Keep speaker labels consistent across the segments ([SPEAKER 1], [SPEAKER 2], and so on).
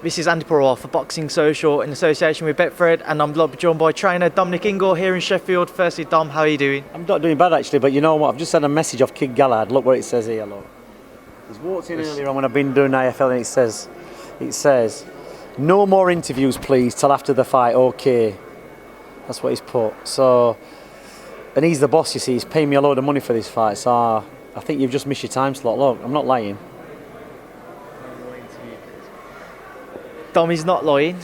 [SPEAKER 1] This is Andi Purewal for Boxing Social in association with Betfred, and I'm joined by trainer Dominic Ingle here in Sheffield. Firstly, Dom, how are you doing?
[SPEAKER 2] I'm not doing bad actually, but you know what? I've just had a message off Kid Galahad. Look what it says here, look. He's walked in earlier on when I've been doing IFL, and it says, no more interviews please till after the fight, okay. That's what he's put. So, and he's the boss, you see, he's paying me a load of money for this fight, so I think you've just missed your time slot. Look, I'm not lying.
[SPEAKER 1] Dom is not lying.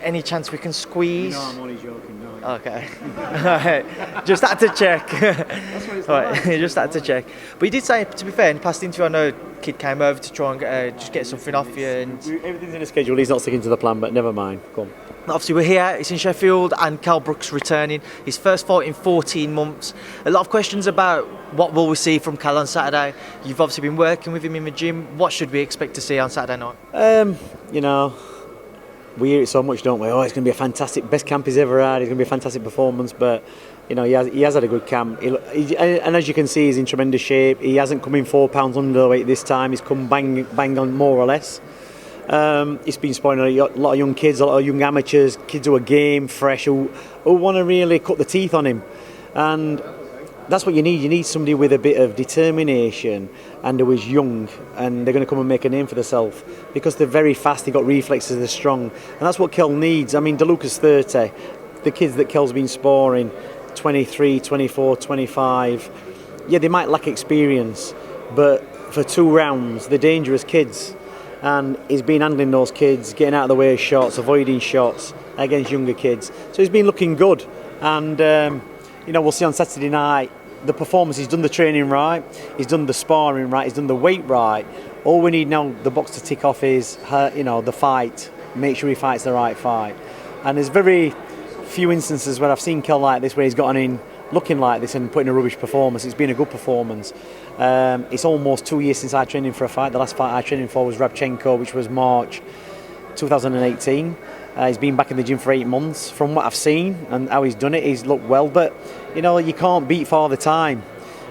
[SPEAKER 1] Any chance we can squeeze?
[SPEAKER 2] No, I'm only joking. No.
[SPEAKER 1] Okay. Just had to check.
[SPEAKER 2] That's what it's
[SPEAKER 1] right. Just had to check. But you did say, to be fair, in the past interview, I know Kid came over to try and just get something off you. And
[SPEAKER 2] everything's in a schedule. He's not sticking to the plan, but never mind. Come on.
[SPEAKER 1] Obviously, we're here. It's in Sheffield, and Brook's returning. His first fight in 14 months. A lot of questions about what will we see from Cal on Saturday. You've obviously been working with him in the gym. What should we expect to see on Saturday night?
[SPEAKER 2] You know, we hear it so much, don't we? Oh, it's going to be a fantastic, best camp he's ever had. It's going to be a fantastic performance, but you know, he has had a good camp. And as you can see, he's in tremendous shape. He hasn't come in 4 pounds underweight this time. He's come bang on more or less. He's been spoiling a lot of young kids, a lot of young amateurs, kids who are game, fresh, who want to really cut the teeth on him. And that's what you need. You need somebody with a bit of determination and who is young, and they're going to come and make a name for themselves because they're very fast, they've got reflexes, they're strong. And that's what Kel needs. I mean, DeLuca's 30. The kids that Kel's been sparring, 23, 24, 25, yeah, they might lack experience, but for 2 rounds, they're dangerous kids. And he's been handling those kids, getting out of the way of shots, avoiding shots against younger kids. So he's been looking good. And, you know, we'll see on Saturday night the performance. He's done the training right, he's done the sparring right, he's done the weight right. All we need now, the box to tick off is, you know, the fight. Make sure he fights the right fight. And there's very few instances where I've seen Kel like this, where he's gotten in looking like this and putting a rubbish performance. It's been a good performance. It's almost 2 years since I trained him for a fight. The last fight I trained him for was Rabchenko, which was March 2018. He's been back in the gym for 8 months. From what I've seen and how he's done it, he's looked well. But you know, you can't beat for all the time.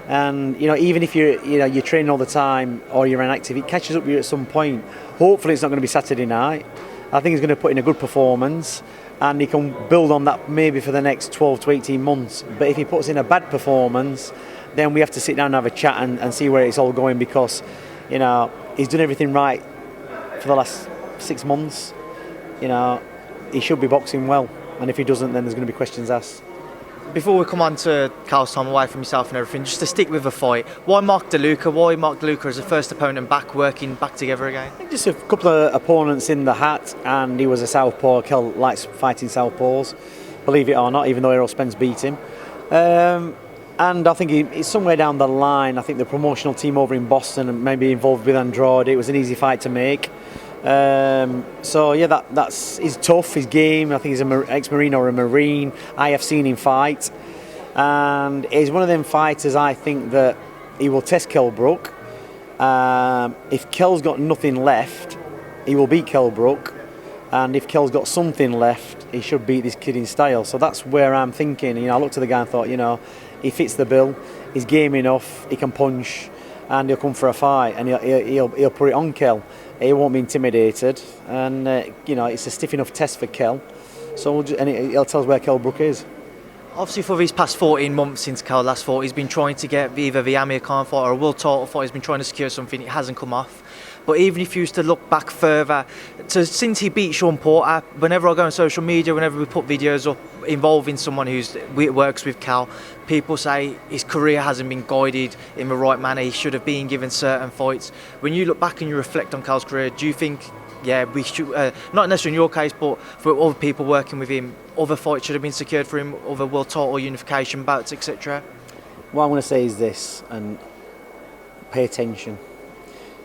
[SPEAKER 2] And you know, even if you're training all the time or you're inactive, it catches up with you at some point. Hopefully, it's not going to be Saturday night. I think he's going to put in a good performance, and he can build on that maybe for the next 12 to 18 months. But if he puts in a bad performance, then we have to sit down and have a chat and see where it's all going, because you know, he's done everything right for the last 6 months. You know, he should be boxing well, and if he doesn't, then there's going to be questions asked.
[SPEAKER 1] Before we come on to Carl's time away from yourself and everything, just to stick with the fight, why Mark DeLuca? Why Mark DeLuca as the first opponent working back together again?
[SPEAKER 2] Just a couple of opponents in the hat, and he was a southpaw. Kel likes fighting southpaws, believe it or not, even though Errol Spence beat him. And I think it's somewhere down the line. I think the promotional team over in Boston and maybe involved with Andrade, it was an easy fight to make. So yeah, he's tough, his game. I think he's an ex-Marine or a Marine. I have seen him fight, and he's one of them fighters. I think that he will test Kell Brook. If Kell's got nothing left, he will beat Kell Brook, and if Kell's got something left, he should beat this kid in style. So that's where I'm thinking. You know, I looked at the guy and thought, you know, he fits the bill. He's game enough. He can punch, and he'll come for a fight, and he'll put it on Kell. He won't be intimidated, and you know, it's a stiff enough test for Kel. So he'll tell us where Kell Brook is.
[SPEAKER 1] Obviously, for these past 14 months since Kel last fought, he's been trying to get either the Amir Khan fight or a world title fight. He's been trying to secure something. It hasn't come off. But even if you used to look back further, since he beat Sean Porter, whenever I go on social media, whenever we put videos up involving someone who works with Cal, people say his career hasn't been guided in the right manner. He should have been given certain fights. When you look back and you reflect on Cal's career, do you think, yeah, we should, not necessarily in your case, but for other people working with him, other fights should have been secured for him, other world title, unification bouts, etc.?
[SPEAKER 2] What I'm going to say is this, and pay attention.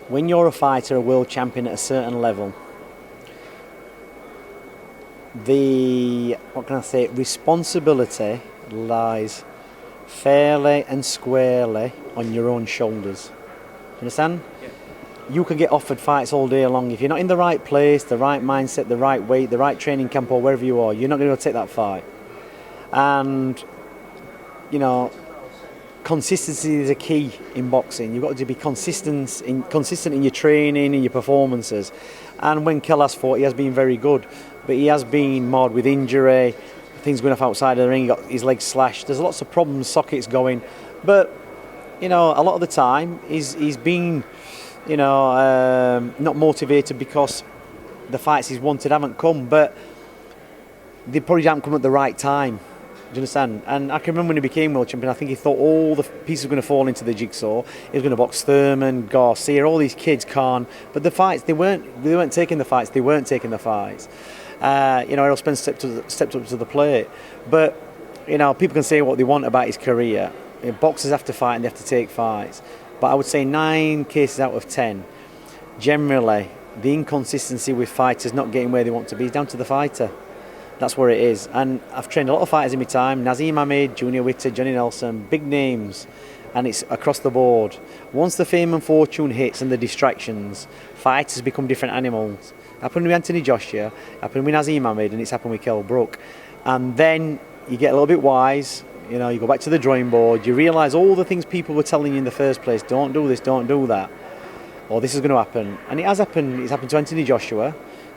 [SPEAKER 2] When you're a fighter, a world champion at a certain level, responsibility lies fairly and squarely on your own shoulders. Understand? Yeah. You can get offered fights all day long. If you're not in the right place, the right mindset, the right weight, the right training camp, or wherever you are, you're not going to take that fight. And, you know, consistency is a key in boxing. You've got to be consistent in your training and your performances. And when Kel has fought, he has been very good, but he has been marred with injury, things going off outside of the ring. He got his legs slashed. There's lots of problems, sockets going, but a lot of the time he's been, not motivated because the fights he's wanted haven't come, but they probably haven't come at the right time. Do you understand? And I can remember when he became world champion, I think he thought all the pieces were going to fall into the jigsaw. He was going to box Thurman, Garcia, all these kids, Khan. But the fights, they weren't taking the fights. Errol Spence stepped up to the plate. But, people can say what they want about his career. Boxers have to fight and they have to take fights. But I would say 9 cases out of 10, generally, the inconsistency with fighters not getting where they want to be is down to the fighter. That's where it is. And I've trained a lot of fighters in my time. Nazim Ahmed, Junior Witter, Johnny Nelson, big names. And it's across the board. Once the fame and fortune hits and the distractions, fighters become different animals. Happened with Anthony Joshua, happened with Nazim Ahmed, and it's happened with Kell Brook. And then you get a little bit wise, you go back to the drawing board, you realise all the things people were telling you in the first place, don't do this, don't do that, or this is going to happen. And it has happened. It's happened to Anthony Joshua.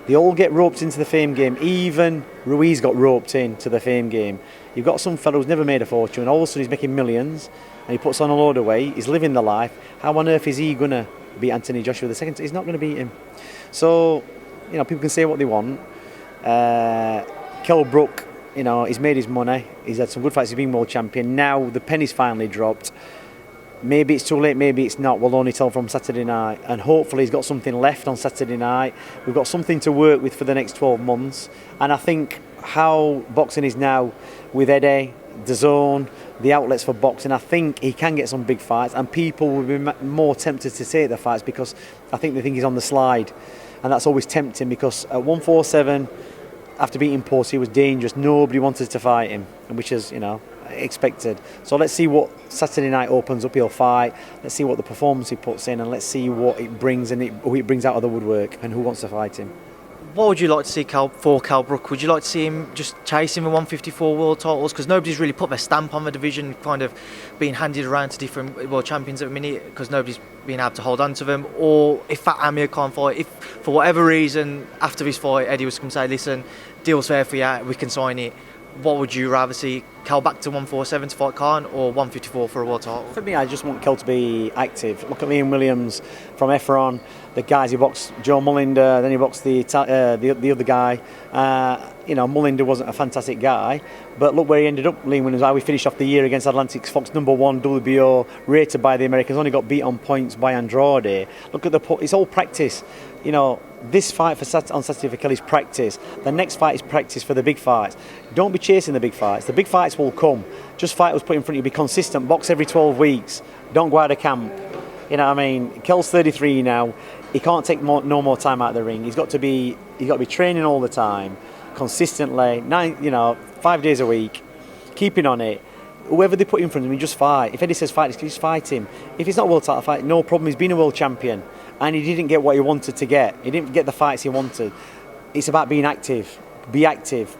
[SPEAKER 2] They all get roped into the fame game. Even Ruiz got roped into the fame game. You've got some fellow who's never made a fortune. All of a sudden he's making millions and he puts on a load of weight. He's living the life. How on earth is he going to beat Anthony Joshua the second? He's not going to beat him. So, people can say what they want. Kell Brook, he's made his money. He's had some good fights. He's been world champion. Now the penny's finally dropped. Maybe it's too late, maybe it's not. We'll only tell from Saturday night. And hopefully he's got something left on Saturday night. We've got something to work with for the next 12 months. And I think how boxing is now with Eddie, DAZN, the outlets for boxing, I think he can get some big fights. And people will be more tempted to take the fights because I think they think he's on the slide. And that's always tempting because at 147, after beating Porty, he was dangerous. Nobody wanted to fight him, which is, expected. So let's see what Saturday night opens up. He'll fight. Let's see what the performance he puts in, and let's see what it brings and who it brings out of the woodwork and who wants to fight him.
[SPEAKER 1] What would you like to see for Kell Brook? Would you like to see him just chasing the 154 world titles? Because nobody's really put their stamp on the division, kind of being handed around to different world champions at the minute because nobody's been able to hold on to them. Or if that Amir can't fight, if for whatever reason after this fight Eddie was going to say, listen, deal's fair for you, we can sign it. What would you rather see? Kell back to 147 to fight Khan or 154 for a world title?
[SPEAKER 2] For me, I just want Kell to be active. Look at Liam Williams from Efron, the guys he boxed, Joe Mullinder, then he boxed the other guy. Mullinder wasn't a fantastic guy, but look where he ended up, Liam Williams. How we finished off the year against Atlantic Fox, #1 WBO, rated by the Americans, only got beat on points by Andrade. Look at it's all practice. This fight on Saturday for Kelly's practice. The next fight is practice for the big fights. Don't be chasing the big fights. The big fights will come. Just fight what's put in front of you. Be consistent. Box every 12 weeks. Don't go out of camp. Kell's 33 now. He can't take no more time out of the ring. He's got to be training all the time, consistently. 5 days a week, keeping on it. Whoever they put in front of him, just fight. If Eddie says fight, just fight him. If it's not a world title fight, no problem. He's been a world champion. And he didn't get what he wanted to get. He didn't get the fights he wanted. It's about being active. Be active.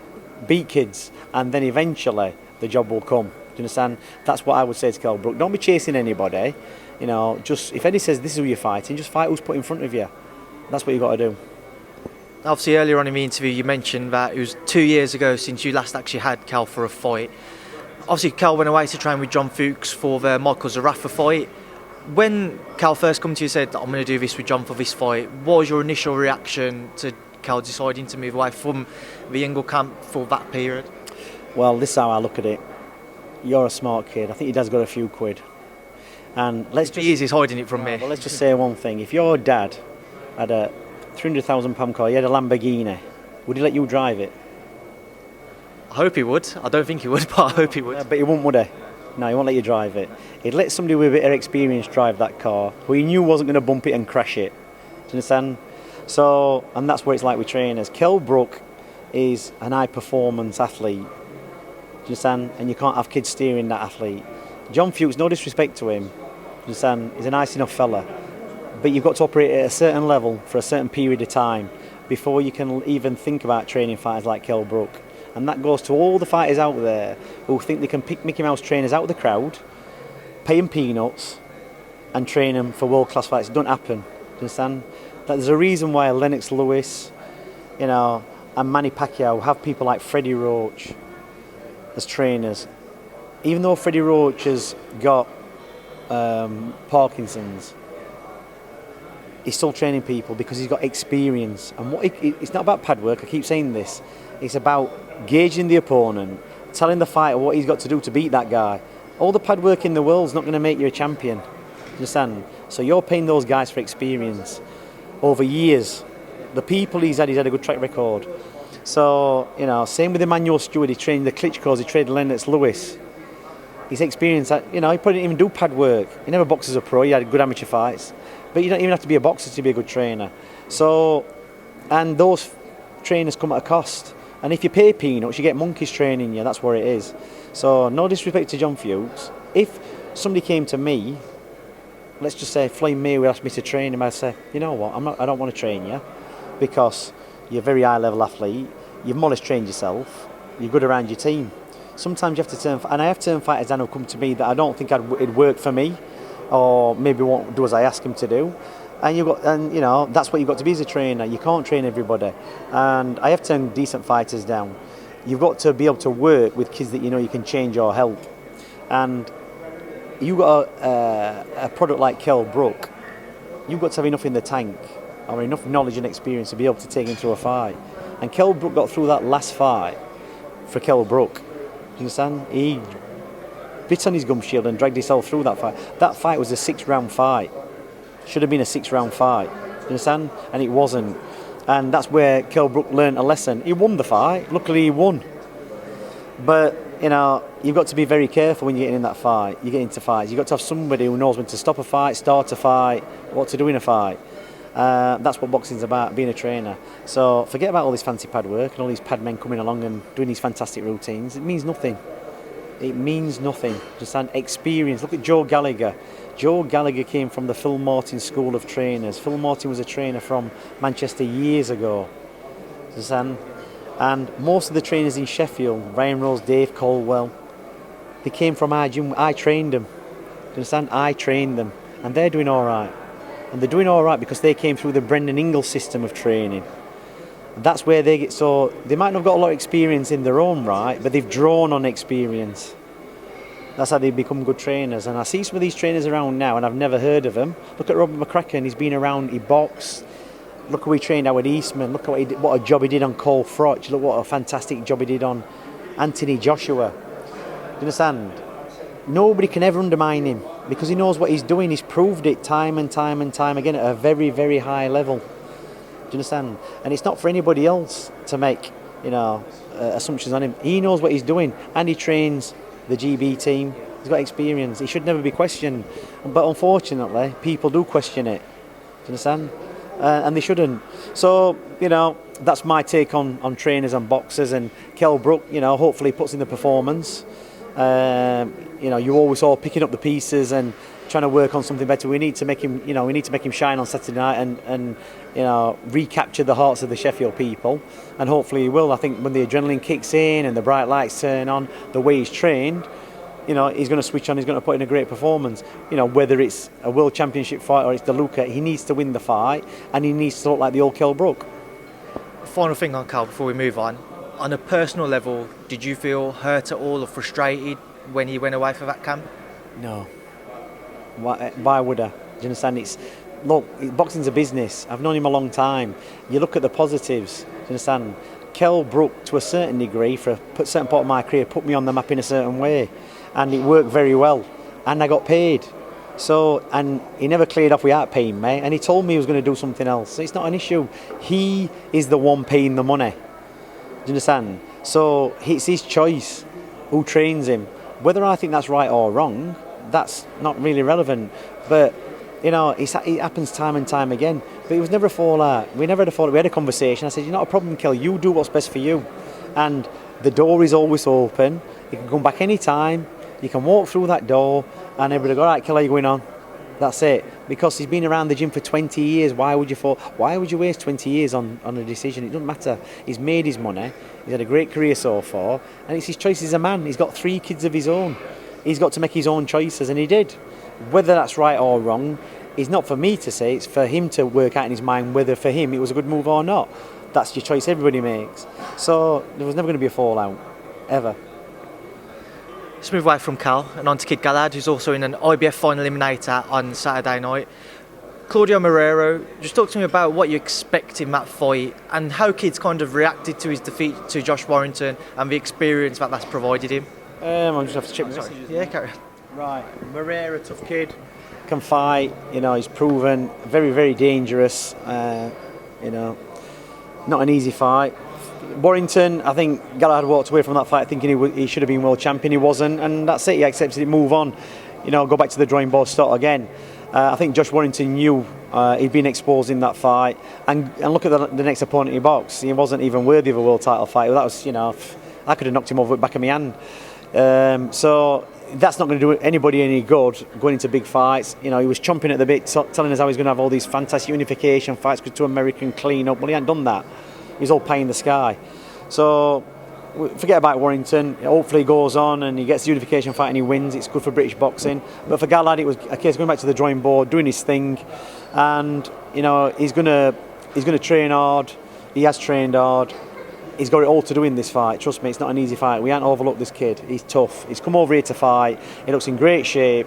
[SPEAKER 2] Beat kids. And then eventually the job will come. Do you understand? That's what I would say to Kell Brook. Don't be chasing anybody. Just if Eddie says this is who you're fighting, just fight who's put in front of you. That's what you've got to do.
[SPEAKER 1] Obviously earlier on in the interview you mentioned that it was 2 years ago since you last actually had Kell for a fight. Obviously Kell went away to train with John Fuchs for the Michael Zarafa fight. When Kell first come to you and said, I'm going to do this with John for this fight, what was your initial reaction to Kell deciding to move away from the Ingle camp for that period?
[SPEAKER 2] Well, this is how I look at it. You're a smart kid. I think your dad's got a few quid. And
[SPEAKER 1] he's hiding it from me.
[SPEAKER 2] Well, let's just say one thing. If your dad had a £300,000 car, he had a Lamborghini, would he let you drive it?
[SPEAKER 1] I hope he would. I don't think he would, but I hope he would.
[SPEAKER 2] But he wouldn't, would he? No, he won't let you drive it. He'd let somebody with a bit of experience drive that car, who he knew wasn't going to bump it and crash it. Do you understand? So, and that's what it's like with trainers. Kell Brook is an high-performance athlete. Do you understand? And you can't have kids steering that athlete. John Fuchs, no disrespect to him. Do you understand? He's a nice enough fella. But you've got to operate at a certain level for a certain period of time before you can even think about training fighters like Kell Brook. And that goes to all the fighters out there who think they can pick Mickey Mouse trainers out of the crowd, pay them peanuts and train them for world-class fights. It don't happen. Do you understand? That there's a reason why Lennox Lewis, you know, and Manny Pacquiao have people like Freddie Roach as trainers. Even though Freddie Roach has got Parkinson's, he's still training people because he's got experience. And it's not about pad work, I keep saying this. It's about gauging the opponent, telling the fighter what he's got to do to beat that guy. All the pad work in the world's not going to make you a champion. You understand? So you're paying those guys for experience over years. The people he's had a good track record. So, you know, same with Emmanuel Stewart, he trained the Klitschko's, he trained Lennox Lewis. His experience, you know, he probably didn't even do pad work. He never boxed as a pro, he had good amateur fights. But you don't even have to be a boxer to be a good trainer. So, and those trainers come at a cost. And if you pay peanuts, you get monkeys training you, that's what it is. So, no disrespect to John Fuchs. If somebody came to me, let's just say Floyd Mayweather asked me to train him, I'd say, you know what, I don't want to train you because you're a very high level athlete, you've more or less trained yourself, you're good around your team. Sometimes you have to turn, and I have turned fighters down who come to me that I don't think it'd work for me, or maybe won't do as I ask him to do. And you know, that's what you've got to be as a trainer. You can't train everybody. And I have turned decent fighters down. You've got to be able to work with kids that you know you can change or help. And you've got a product like Brook, you've got to have enough in the tank, or enough knowledge and experience to be able to take him through a fight. And Brook got through that last fight for Brook. You understand? He bit on his gum shield and dragged himself through that fight. That fight was a 6-round fight. Should have been a 6-round fight. You understand? And it wasn't. And that's where Brook learned a lesson. He won the fight. Luckily he won. But, you know, you've got to be very careful when you get in that fight. You get into fights. You've got to have somebody who knows when to stop a fight, start a fight, what to do in a fight. That's what boxing's about, being a trainer. So forget about all this fancy pad work and all these pad men coming along and doing these fantastic routines. It means nothing. It means nothing. Just an experience. Look at Joe Gallagher. Joe Gallagher came from the Phil Martin School of Trainers. Phil Martin was a trainer from Manchester years ago. And most of the trainers in Sheffield, Ryan Rose, Dave Colwell, they came from our gym. I trained them. Do you understand? I trained them. And they're doing all right. And they're doing all right because they came through the Brendan Ingle system of training. That's where they get, so they might not have got a lot of experience in their own right, but they've drawn on experience. That's how they become good trainers. And I see some of these trainers around now, and I've never heard of them. Look at Robert McCracken, he's been around, he boxed. Look how he trained Howard Eastman. Look at what a job he did on Cole Froch. Look what a fantastic job he did on Anthony Joshua. Do you understand? Nobody can ever undermine him because he knows what he's doing. He's proved it time and time and time again at a very, very high level. Do you understand? And it's not for anybody else to make, you know, assumptions on him. He knows what he's doing, and he trains the GB team. He's got experience. He should never be questioned. But unfortunately, people do question it. Do you understand? And they shouldn't. So, you know, that's my take on trainers and boxers. And Brook, you know, hopefully puts in the performance. You know, you always all picking up the pieces and trying to work on something better. We need to make him, you know, we need to make him shine on Saturday night and you know, recapture the hearts of the Sheffield people. And hopefully he will. I think when the adrenaline kicks in and the bright lights turn on, the way he's trained, you know, he's going to switch on, he's going to put in a great performance. You know, whether it's a World Championship fight or it's DeLuca, he needs to win the fight and he needs to look like the old Brook.
[SPEAKER 1] Final thing on Cal before we move on a personal level, did you feel hurt at all or frustrated when he went away for that camp?
[SPEAKER 2] No. Why would I? Do you understand? Look, boxing's a business. I've known him a long time. You look at the positives. Do you understand? Brook, to a certain degree, for a certain part of my career, put me on the map in a certain way, and it worked very well. And I got paid. So, and he never cleared off without paying me, and he told me he was going to do something else. So it's not an issue. He is the one paying the money. Do you understand? So it's his choice who trains him. Whether I think that's right or wrong, that's not really relevant. But, you know, it happens time and time again. But it was never a fallout. We never had a fallout. We had a conversation. I said, you're not a problem, Kel. You do what's best for you. And the door is always open. You can come back any time. You can walk through that door and everybody go, all right, Kel, how you going on? That's it. Because he's been around the gym for 20 years. Why would you waste 20 years on a decision? It doesn't matter. He's made his money. He's had a great career so far. And it's his choice. He's a man. He's got 3 kids of his own. he's got to make his own choices, and he did. Whether that's right or wrong is not for me to say, it's for him to work out in his mind whether for him it was a good move or not. That's your choice everybody makes. So there was never going to be a fallout, ever.
[SPEAKER 1] Let's move away from Cal and on to Kid Galahad, who's also in an IBF final eliminator on Saturday night. Claudio Marrero, just talk to me about what you expect in that fight and how Kid's kind of reacted to his defeat to Josh Warrington and the experience that that's provided him.
[SPEAKER 2] I'll just have to check my messages.
[SPEAKER 1] Yeah, carry on.
[SPEAKER 2] Right, Marrero, tough kid, can fight, he's proven, very, very dangerous, not an easy fight. Warrington, I think Galahad walked away from that fight thinking he should have been world champion. He wasn't, and that's it. He accepted it, move on, go back to the drawing board, start again. I think Josh Warrington knew he'd been exposed in that fight, and look at the next opponent he boxed. He wasn't even worthy of a world title fight. That was, I could have knocked him over with the back of my hand. So that's not going to do anybody any good going into big fights. He was chomping at the bit, telling us how he's going to have all these fantastic unification fights to American clean up. Well, he hadn't done that. He's all pie in the sky. So forget about Warrington. Hopefully he goes on and he gets the unification fight and he wins. It's good for British boxing. But for Galahad, it was a case of going back to the drawing board, doing his thing, and he's going to train hard. He has trained hard. He's got it all to do in this fight. Trust me, it's not an easy fight. We can't overlook this kid. He's tough. He's come over here to fight. He looks in great shape.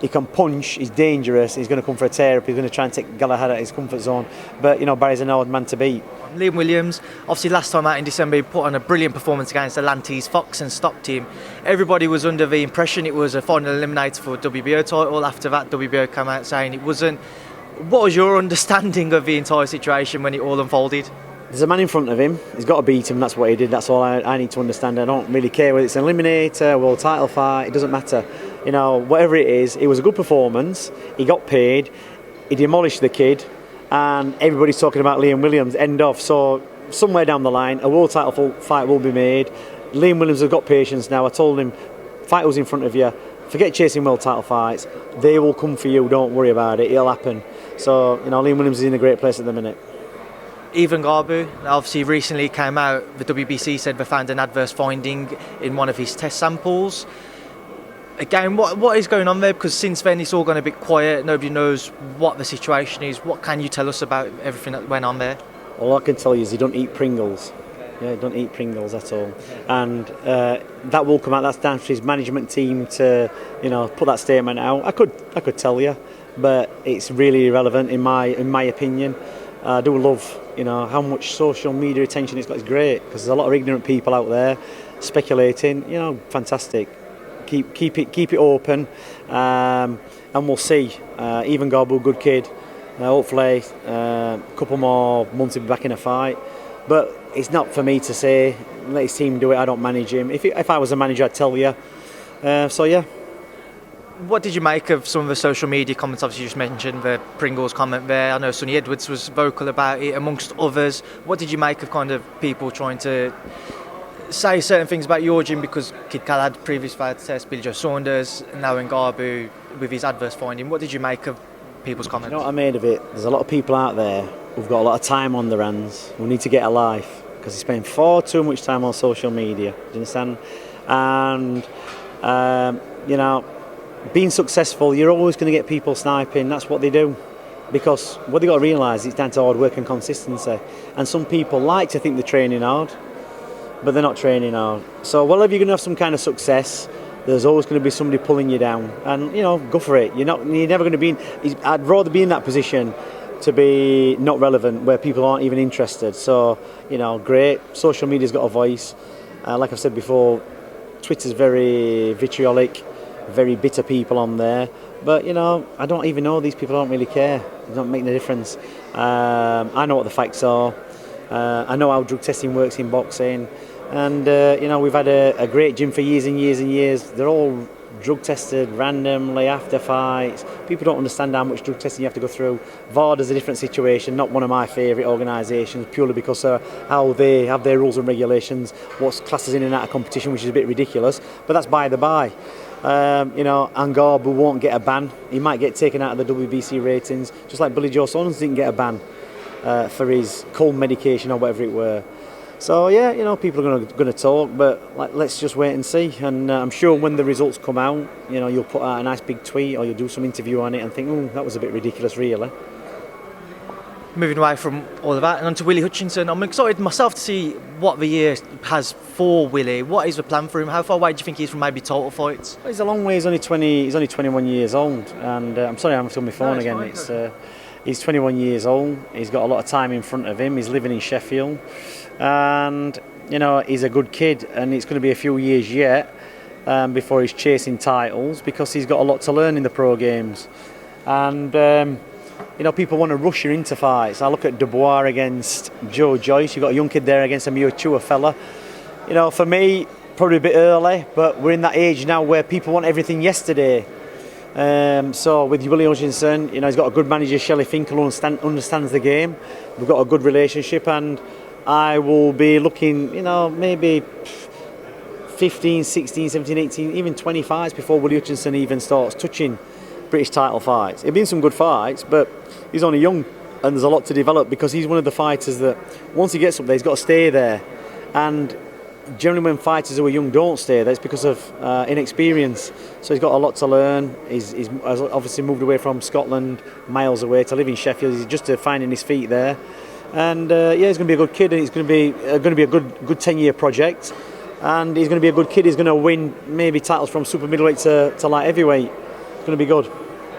[SPEAKER 2] He can punch. He's dangerous. He's going to come for a tear up. He's going to try and take Galahad out of his comfort zone. But Barry's an old man to beat.
[SPEAKER 1] Liam Williams, obviously last time out in December he put on a brilliant performance against Atlantis Fox and stopped him. Everybody was under the impression it was a final eliminator for WBO title. After that, WBO came out saying it wasn't. What was your understanding of the entire situation when it all unfolded?
[SPEAKER 2] There's a man in front of him. He's got to beat him. That's what he did. That's all I need to understand. I don't really care whether it's an eliminator, world title fight. It doesn't matter. Whatever it is, it was a good performance. He got paid. He demolished the kid. And everybody's talking about Liam Williams, end of. So somewhere down the line, a world title fight will be made. Liam Williams has got patience now. I told him, fight was in front of you. Forget chasing world title fights. They will come for you. Don't worry about it. It'll happen. So, Liam Williams is in a great place at the minute.
[SPEAKER 1] Ivan Garbu, obviously recently came out, the WBC said they found an adverse finding in one of his test samples. Again, what is going on there? Because since then it's all gone a bit quiet, nobody knows what the situation is. What can you tell us about everything that went on there?
[SPEAKER 2] All I can tell you is he don't eat Pringles. Yeah, don't eat Pringles at all. And that will come out, that's down to his management team to, put that statement out. I could tell you, but it's really irrelevant in my opinion. I do love, how much social media attention it's got. It's great because there's a lot of ignorant people out there speculating. Fantastic. Keep it open, and we'll see. Even Garbu, good kid. Hopefully, a couple more months he'll be back in a fight. But it's not for me to say. Let his team do it. I don't manage him. If I was a manager, I'd tell you. So yeah.
[SPEAKER 1] What did you make of some of the social media comments? Obviously, you just mentioned the Pringles comment there. I know Sonny Edwards was vocal about it, amongst others. What did you make of kind of people trying to say certain things about your gym? Because Kid Galahad, previous fight test, Billy Joe Saunders, now in Garbu with his adverse finding. What did you make of people's comments?
[SPEAKER 2] You know what I made of it? There's a lot of people out there who've got a lot of time on their hands who need to get a life because they spend far too much time on social media. Do you understand? And being successful, you're always going to get people sniping. That's what they do. Because what they've got to realise, it's down to hard work and consistency. And some people like to think they're training hard, but they're not training hard. So whenever you're going to have some kind of success, there's always going to be somebody pulling you down. And, go for it. You're never going to be I'd rather be in that position to be not relevant, where people aren't even interested. So, great. Social media's got a voice. Like I've said before, Twitter's very vitriolic. Very bitter people on there, but I don't even know these people. Don't really care. It don't make no difference. I know what the facts are. I know how drug testing works in boxing, and we've had a great gym for years and years and years. They're all drug tested randomly after fights. People don't understand how much drug testing you have to go through. VARDA's a different situation, not one of my favourite organisations, purely because of how they have their rules and regulations, what's classes in and out of competition, which is a bit ridiculous, but that's by the by. Garbu won't get a ban. He might get taken out of the WBC ratings, just like Billy Joe Saunders didn't get a ban for his cold medication or whatever it were. So yeah, people are going to talk, but let's just wait and see. And I'm sure when the results come out, you'll put out a nice big tweet or you'll do some interview on it and think, oh, that was a bit ridiculous, really.
[SPEAKER 1] Moving away from all of that and on to Willie Hutchinson, I'm excited myself to see what the year has for Willie. What is the plan for him? How far away do you think he is from maybe title fights?
[SPEAKER 2] Well, he's a long way. He's only 21 years old, and I'm sorry, I'm on my phone again.
[SPEAKER 1] Fine,
[SPEAKER 2] He's 21 years old. He's got a lot of time in front of him. He's living in Sheffield, and he's a good kid. And it's going to be a few years yet before he's chasing titles, because he's got a lot to learn in the pro games. And people want to rush you into fights. I look at Dubois against Joe Joyce. You've got a young kid there against a mature fella. For me, probably a bit early, but we're in that age now where people want everything yesterday. So with Willie Hutchinson, he's got a good manager, Shelley Finkel, who understands the game. We've got a good relationship, and I will be looking, maybe 15, 16, 17, 18, even 20 fights before Willie Hutchinson even starts touching British title fights. It'll be in some good fights, but he's only young and there's a lot to develop, because he's one of the fighters that once he gets up there, he's got to stay there. And generally when fighters who are young don't stay there, it's because of inexperience. So he's got a lot to learn. He's obviously moved away from Scotland, miles away, to live in Sheffield. He's just finding his feet there. And he's going to be a good kid, and it's going to be a good 10-year project. And he's going to be a good kid. He's going to win maybe titles from super middleweight to light heavyweight. It's going to be good.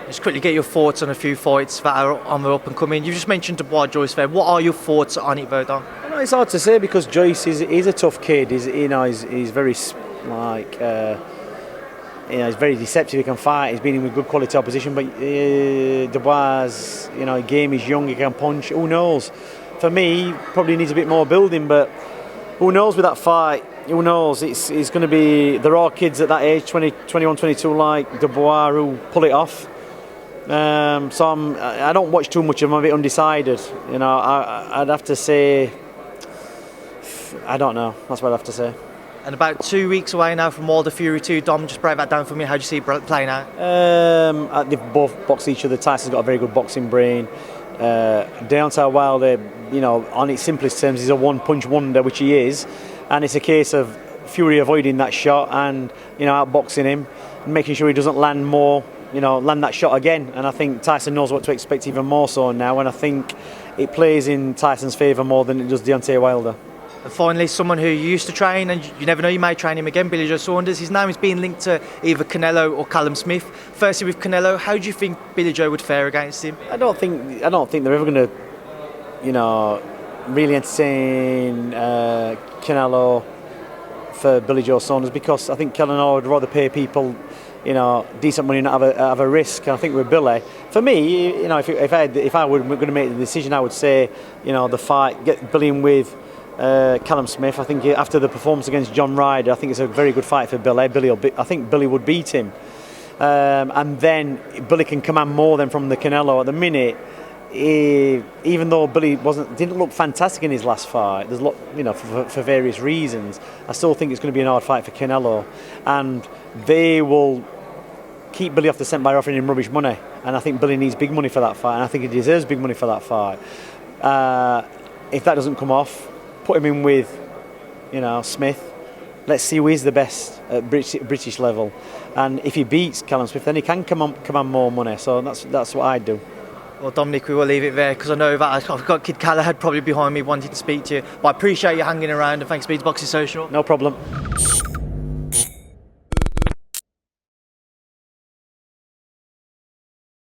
[SPEAKER 1] Just quickly get your thoughts on a few fights that are on the up and coming. You just mentioned Dubois Joyce there. What are your thoughts on it, though, Don?
[SPEAKER 2] It's hard to say, because Joyce is a tough kid. He's very he's very deceptive. He can fight. He's been in with good quality opposition. But Dubois, game is young. He can punch. Who knows? For me, probably needs a bit more building. But who knows with that fight? Who knows? It's going to be. There are kids at that age, 20, 21, 22, like Dubois, who pull it off. So I don't watch too much of him. I'm a bit undecided. I'd have to say, I don't know. That's what I'd have to say.
[SPEAKER 1] And about 2 weeks away now from Wilder Fury 2. Dom, just break that down for me. How do you see it playing out?
[SPEAKER 2] They've both boxed each other. Tyson's got a very good boxing brain. Deontay Wilder, on its simplest terms, is a one-punch wonder, which he is. And it's a case of Fury avoiding that shot and, outboxing him and making sure he doesn't land that shot again. And I think Tyson knows what to expect even more so now. And I think it plays in Tyson's favour more than it does Deontay Wilder.
[SPEAKER 1] And finally, someone who you used to train, and you never know, you may train him again, Billy Joe Saunders. His name is being linked to either Canelo or Callum Smith. Firstly, with Canelo, how do you think Billy Joe would fare against him?
[SPEAKER 2] I don't think they're ever going to, really entertain Canelo for Billy Joe Saunders, because I think Canelo would rather pay people, decent money and not have a risk. And I think with Billy, for me, if I were going to make the decision, I would say, the fight, get Billy in with Callum Smith. I think after the performance against John Ryder, I think it's a very good fight for Billy. I think Billy would beat him, and then Billy can command more than from the Canelo. At the minute, even though Billy didn't look fantastic in his last fight, there's a lot, for various reasons, I still think it's going to be an hard fight for Canelo, and they will keep Billy off the scent by offering him rubbish money. And I think Billy needs big money for that fight, and I think he deserves big money for that fight. If that doesn't come off, put him in with, Smith. Let's see who is the best at British level, and if he beats Callum Smith, then he can command more money. So that's what I'd do.
[SPEAKER 1] Well, Dominic, we will leave it there, because I know that I've got Kid Galahad probably behind me wanting to speak to you. But I appreciate you hanging around, and thanks for being Boxing Social.
[SPEAKER 2] No problem.